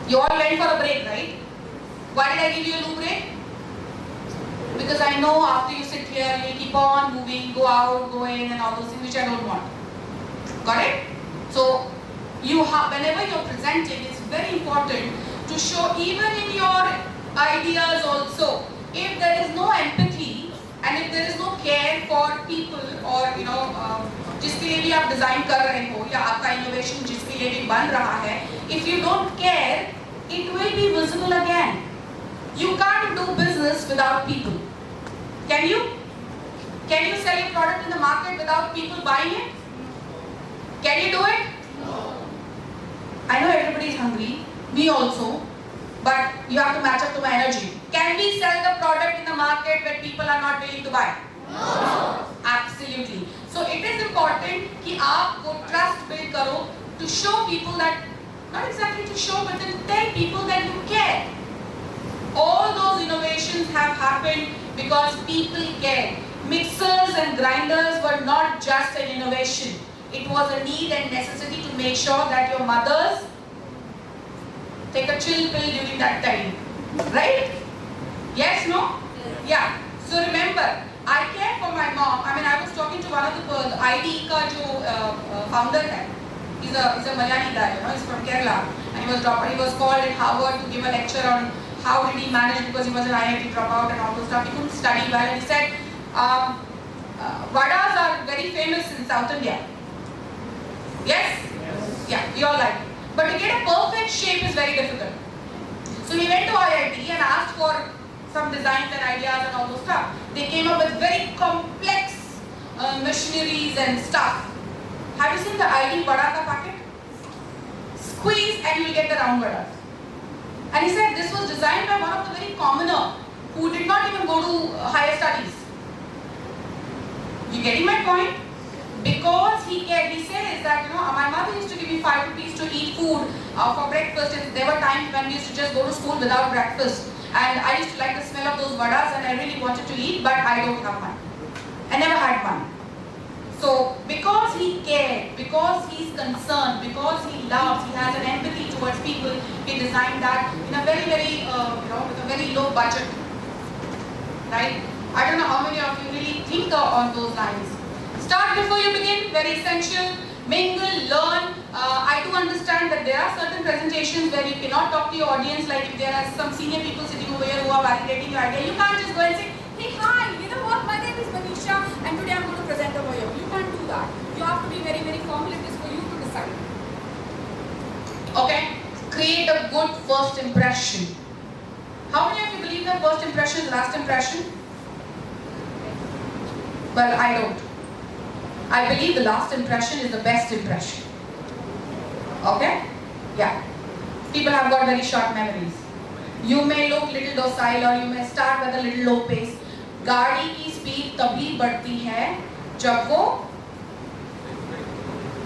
You all went for a break, right? Why did I give you a loo break? Because I know after you sit here, you keep on moving, go out, go in, and all those things which I don't want. Got it? So, whenever you're presenting, it's very important to show, even in your ideas also, if there is no empathy and if there is no care for people, or जिसके लिए भी आप design कर रहे हो या आपका innovation जिसके लिए भी बन रहा है, if you don't care, it will be visible again. You can't do business without people. Can you? Can you sell your product in the market without people buying it? Can you do it? No. I know everybody is hungry, me also, but you have to match up to my energy. Can we sell the product in the market when people are not willing to buy? No. Absolutely. So it is important कि आप वो trust build करो to show people that, not exactly to show, but then tell people that you care. All those innovations have happened because people care. Mixers and grinders were not just an innovation. It was a need and necessity to make sure that your mothers take a chill pill during that time. Right? Yes, no? Yeah. So remember, I care for my mom. I mean, I was talking to one of the ID ka jo founder hai. He's a Malayali guy, he's from Kerala. And he was called at Harvard to give a lecture on how did he manage, because he was an IIT dropout and all those stuff. He couldn't study well, and he said, Vadas are very famous in South India. Yes? Yeah, we all like it. But to get a perfect shape is very difficult. So we went to IIT and asked for some designs and ideas and all those stuff. They came up with very complex machineries and stuff. Have you seen the ID vada ka packet? Squeeze and you will get the round vadas. And he said this was designed by one of the very commoner who did not even go to higher studies. You getting my point? Because he says that, my mother used to give me 5 rupees to eat food for breakfast, and there were times when we used to just go to school without breakfast. And I used to like the smell of those vadas and I really wanted to eat, but I don't have one. I never had one. So, because he cared, because he's concerned, because he loves, he has an empathy towards people, he designed that in a very, very, with a very low budget. Right? I don't know how many of you really think on those lines. Start before you begin, very essential. Mingle, learn. I do understand that there are certain presentations where you cannot talk to your audience, like if there are some senior people sitting over here who are validating your idea. You can't just go and say, Hey, hi, you know what? My name is Manisha and today I'm going to present over here. You can't do that. You have to be very, very formal. It is for you to decide. okay, create a good first impression. How many of you believe that first impression is last impression? Well, I don't. I believe the last impression is the best impression. Okay? Yeah. People have got very short memories. You may look little docile or you may start with a little low pace. गाड़ी की speed तभी बढ़ती है जब वो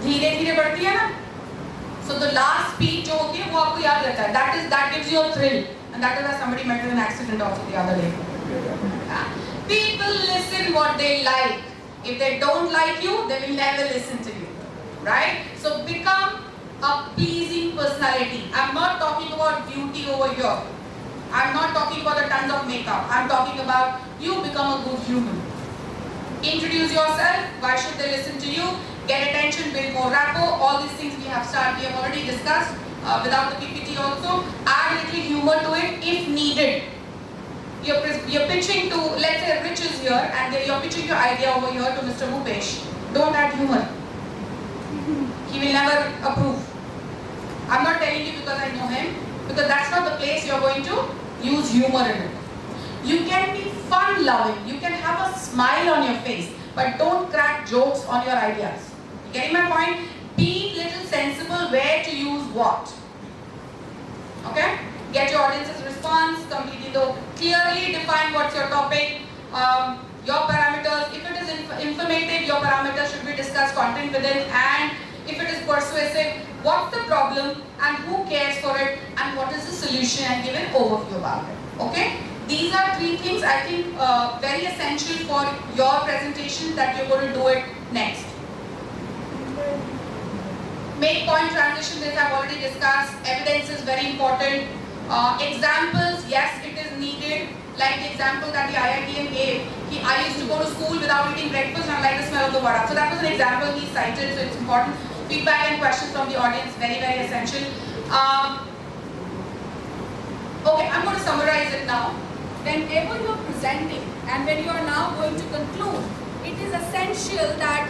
धीरे धीरे बढ़ती है ना. So the last speed जो होती है वो आपको याद रहता है. That gives you a thrill, and that is why somebody met with an accident also the other day. People listen what they like. If they don't like you, they will never listen to you. Right? So become a pleasing personality. I'm not talking about beauty over here. I'm not talking about the tons of makeup. I'm talking about you become a good human. Introduce yourself. Why should they listen to you? Get attention, build more rapport. All these things we have already discussed without the PPT also. Add a little humor to it if needed. You're pitching to, let's say Rich is here and you're pitching your idea over here to Mr. Bhupesh. Don't add humor. He will never approve. I'm not telling you because I know him, because that's not the place you're going to use humor in it. You can be fun-loving, you can have a smile on your face, but don't crack jokes on your ideas. You getting my point? Be little sensible where to use what. Okay? Get your audience's response, clearly define what's your topic, your parameters. If it is informative, your parameters should be discussed, content within, and if it is persuasive, what's the problem and who cares for it and what is the solution, and give an overview about it. Okay? These are 3 things I think very essential for your presentation that you're going to do it next. Make point transition, this I've already discussed. Evidence is very important. Examples, yes, it is needed. Like the example that the IITian gave. I used to go to school without eating breakfast and I like the smell of the vada. So that was an example he cited, so it's important. Feedback and questions from the audience, very, very essential. Okay, I'm going to summarize it now. Whenever you are presenting and when you are now going to conclude, it is essential that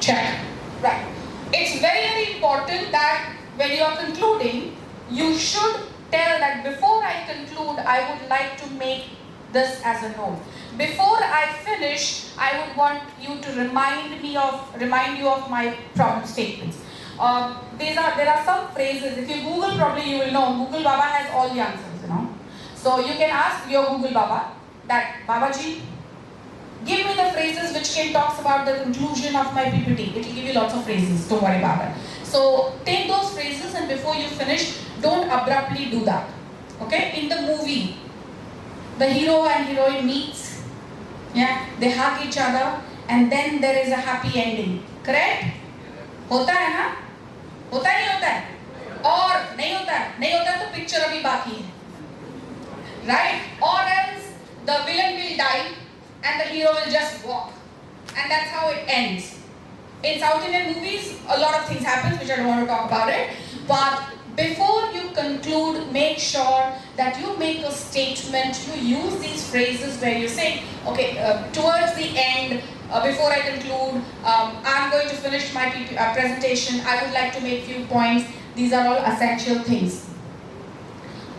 Check. Right. It's very, very important that when you are concluding, you should tell that before I conclude, I would like to make this as a note. Before I finish, I would want you to remind you of my problem statements. There are some phrases. If you Google, probably you will know. Google Baba has all the answers, So you can ask your Google Baba that, Babaji, give me the phrases which can talk about the conclusion of my PPT. It will give you lots of phrases, don't worry about it. So take those phrases and before you finish, don't abruptly do that. Okay? In the movie, the hero and heroine meets, they hug each other and then there is a happy ending. Correct? होता है ना? होता है नहीं होता है? और नहीं होता है? नहीं होता है तो picture अभी बाकी है. Right? Or else the villain will die and the hero will just walk. And that's how it ends. In South Indian movies, a lot of things happen which I don't want to talk about it. But before you conclude conclude, make sure that you make a statement, you use these phrases where you say, okay, towards the end, before I conclude, I'm going to finish my presentation, I would like to make few points. These are all essential things.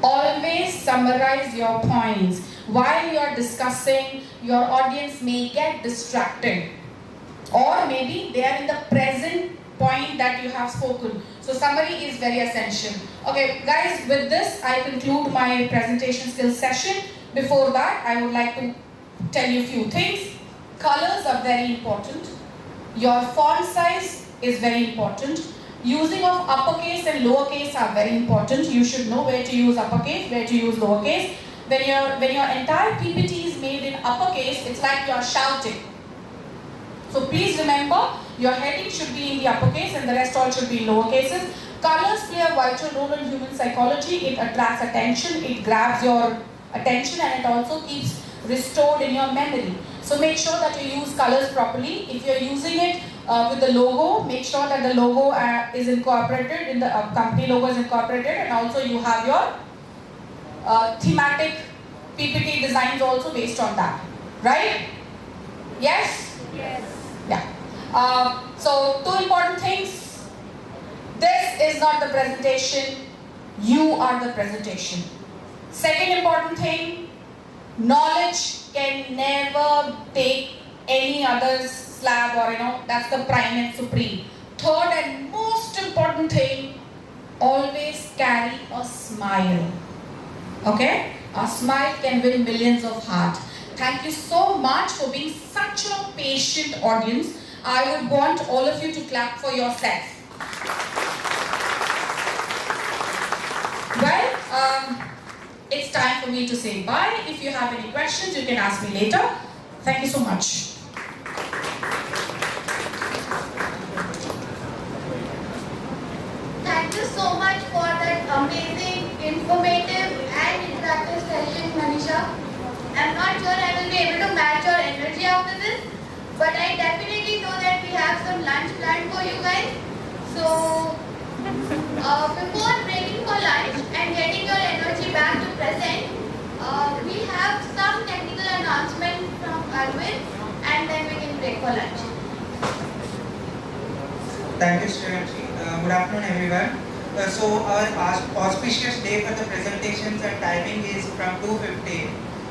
Always summarize your points. While you are discussing, your audience may get distracted. Or maybe they are in the present point that you have spoken. So summary is very essential. Okay, guys, with this, I conclude my presentation skills session. Before that, I would like to tell you a few things. Colors are very important. Your font size is very important. Using of uppercase and lowercase are very important. You should know where to use uppercase, where to use lowercase. When your entire PPT is made in uppercase, it's like you are shouting. So please remember, your heading should be in the uppercase and the rest all should be in lower cases. Colors play a vital role in human psychology. It attracts attention, it grabs your attention, and it also keeps restored in your memory. So make sure that you use colors properly. If you're using it with the logo, make sure that the logo is incorporated, in the company logo is incorporated, and also you have your thematic PPT designs also based on that. Right? Yes? Yes. Yeah. So, two important things. This is not the presentation. You are the presentation. Second important thing, knowledge can never take any other's slab, or that's the prime and supreme. Third and most important thing, always carry a smile. Okay? A smile can win millions of hearts. Thank you so much for being such a patient audience. I would want all of you to clap for yourself. Well, it's time for me to say bye. If you have any questions, you can ask me later. Thank you so much. Thank you so much for that amazing, informative and interactive session, Manisha. I'm not sure I will be able to match your energy after this, but I definitely know that we have some lunch planned for you guys. So, before breaking for lunch and getting your energy back to present, we have some technical announcement from Arvind, and then we can break for lunch. Thank you, Srivanshi. Good afternoon, everyone. So our auspicious day for the presentations and timing is from 2:15.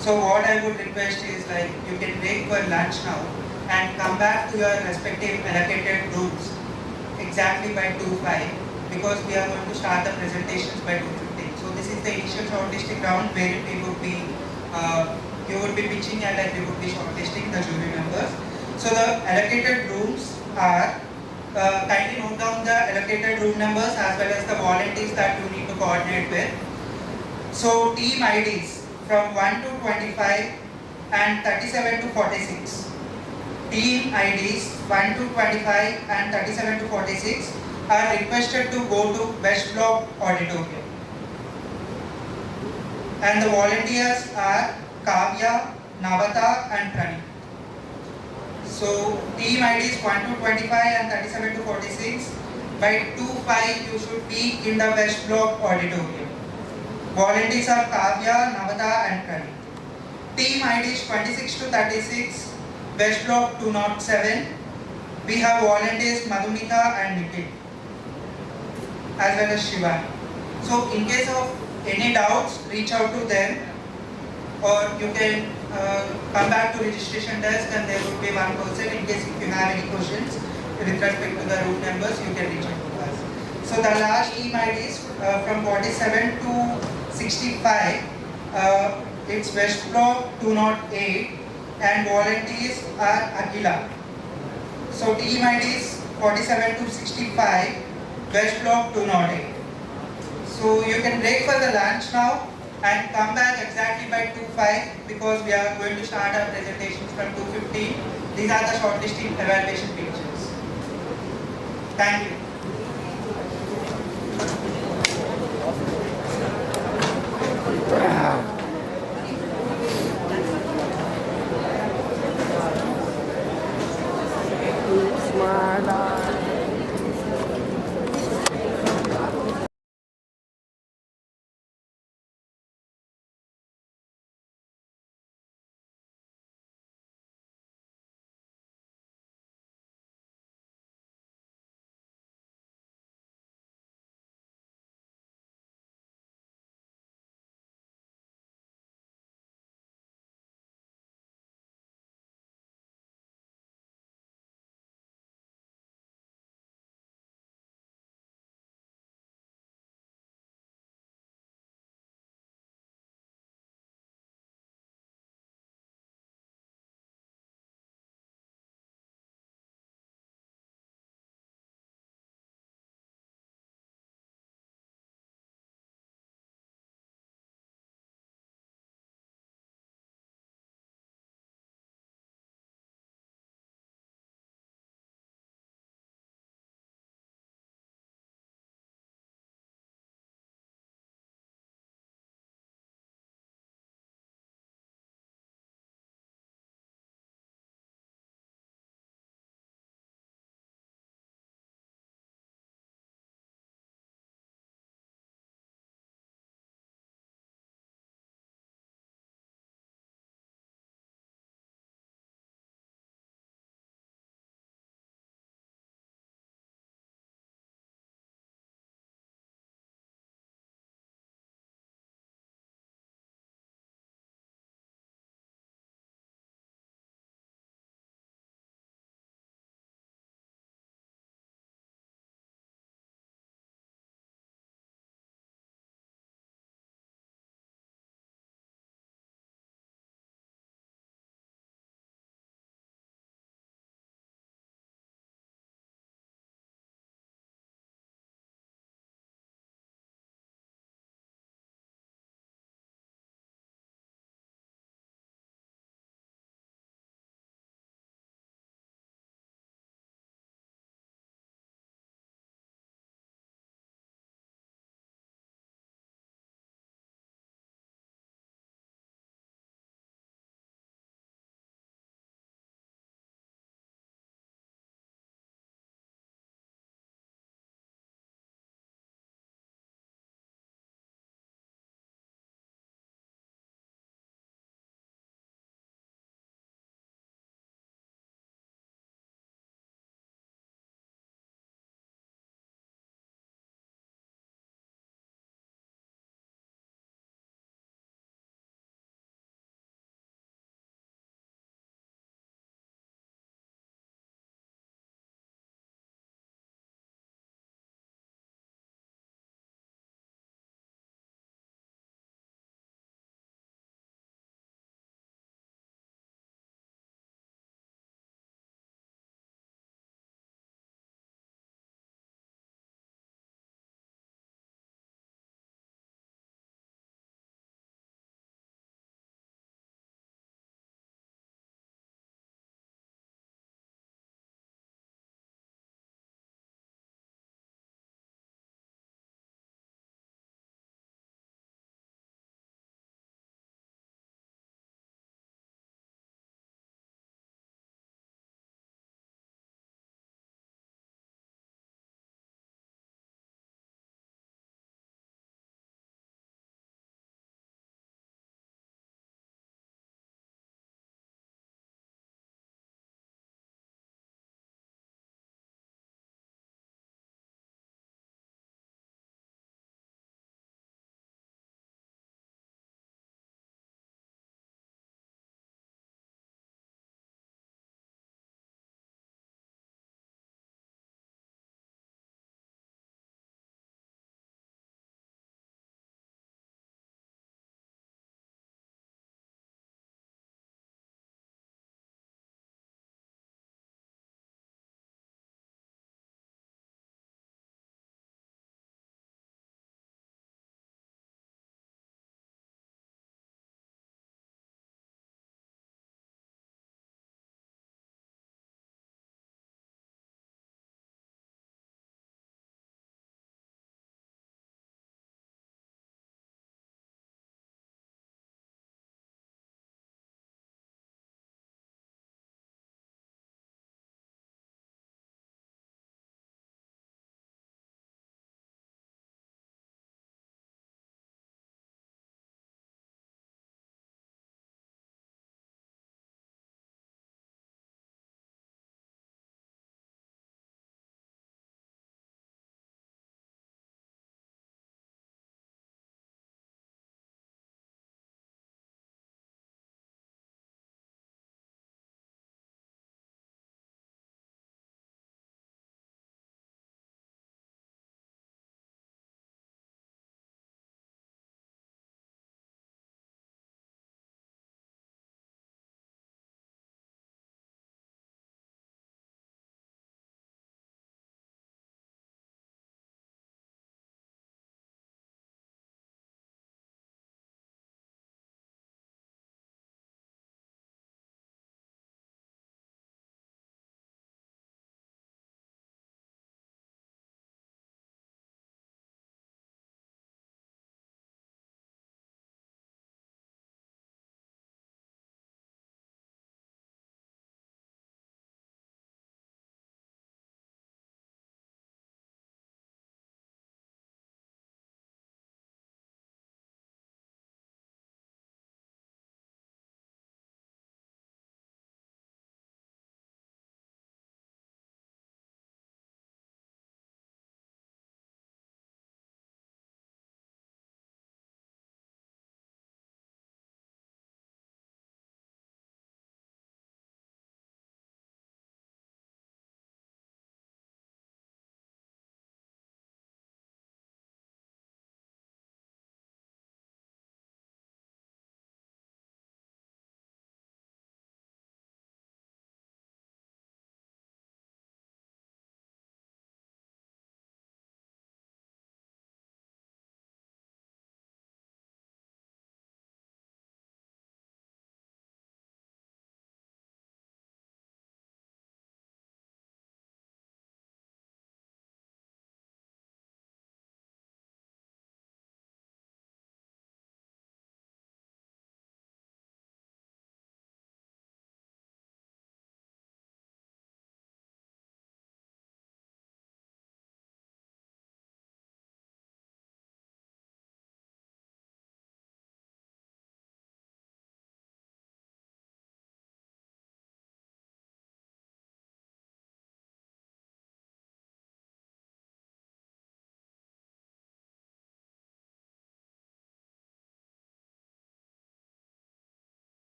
So what I would request is, like, you can break for lunch now and come back to your respective allocated rooms exactly by 2:05, because we are going to start the presentations by 2:15. So this is the initial shortlisting round where we would be, you would be pitching and we would be shortlisting the jury members. So the allocated rooms are, kindly note down the allocated room numbers as well as the volunteers that you need to coordinate with. So team IDs from 1 to 25 and 37 to 46. Team IDs 1 to 25 and 37 to 46 are requested to go to West Block Auditorium. And the volunteers are Kavya, Navata and Prani. So team IDs 1 to 25 and 37 to 46. By 2:05 you should be in the West Block Auditorium. Volunteers are Kavya, Navata and Prani. Team IDs 26 to 36, West Block 207. We have volunteers Madhumita and Nikhil, as well as Shiva. So in case of any doubts, reach out to them, or you can come back to registration desk and there would be one person. In case if you have any questions with respect to the room numbers, you can reach out to us. So the last team IDs from 47 to 65, it's West Block 208 and volunteers are Akila. So team IDs 47 to 65, West Block 208. So you can break for the lunch now and come back exactly by 2:05, because we are going to start our presentations from 2:15. These are the shortlisting evaluation pictures. Thank you.